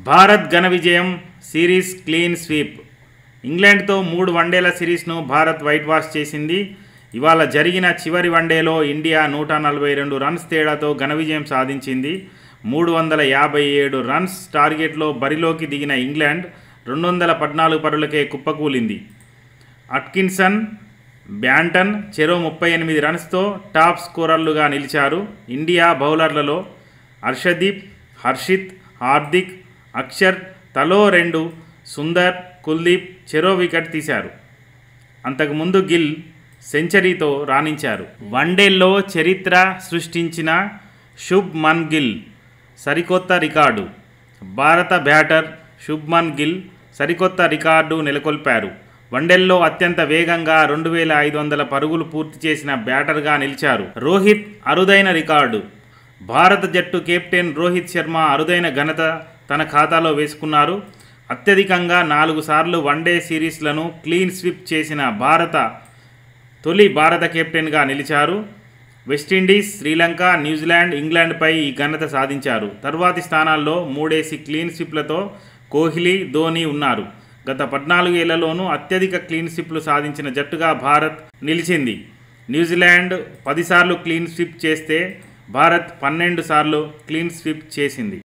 భారత్ ఘన విజయం, series clean sweep. ఇంగ్లాండ్తో 3 వన్డేల సిరీస్ను భారత్ వైట్ వాష్ చేసింది. ఇవాళ జరిగిన చివరి వన్డేలో ఇండియా 142 రన్స్ తేడాతో ఘన విజయం సాధించింది. 357 రన్స్ టార్గెట్లో బరిలోకి దిగిన ఇంగ్లాండ్ 214 పరులకే కుప్పకూలింది. అట్కిన్సన్, బ్యాంటన్ చెరో 38 రన్స్తో టాప్ స్కోరర్లుగా నిలిచారు. ఇండియా బౌలర్లలో హర్షదీప్, హర్షిత్, హార్దిక్, అక్షర్ తలో 2, సుందర్, కుల్దీప్ చెరో వికెట్ తీశారు. అంతకుముందు గిల్ సెంచరీతో రాణించారు. వన్డేల్లో చరిత్ర సృష్టించిన శుభ్మన్ గిల్ సరికొత్త రికార్డు. భారత బ్యాటర్ శుభ్మన్ గిల్ సరికొత్త రికార్డు నెలకొల్పారు. వన్డేల్లో అత్యంత వేగంగా 2500 పరుగులు పూర్తి చేసిన బ్యాటర్గా నిలిచారు. రోహిత్ అరుదైన రికార్డు. భారత జట్టు కెప్టెన్ రోహిత్ శర్మ అరుదైన ఘనత తన ఖాతాలో వేసుకున్నారు. అత్యధికంగా 4 సార్లు వన్డే సిరీస్లను క్లీన్ స్వీప్ చేసిన తొలి భారత కెప్టెన్గా నిలిచారు. వెస్టిండీస్, శ్రీలంక, న్యూజిలాండ్, ఇంగ్లాండ్పై ఈ ఘనత సాధించారు. తర్వాతి స్థానాల్లో 3 క్లీన్ స్వీప్లతో కోహ్లీ, ధోనీ ఉన్నారు. గత 14 ఏళ్లలోనూ అత్యధిక క్లీన్ స్వీప్లు సాధించిన జట్టుగా భారత్ నిలిచింది. న్యూజిలాండ్ 10 సార్లు క్లీన్ స్వీప్ చేస్తే భారత్ 12 సార్లు క్లీన్ స్వీప్ చేసింది.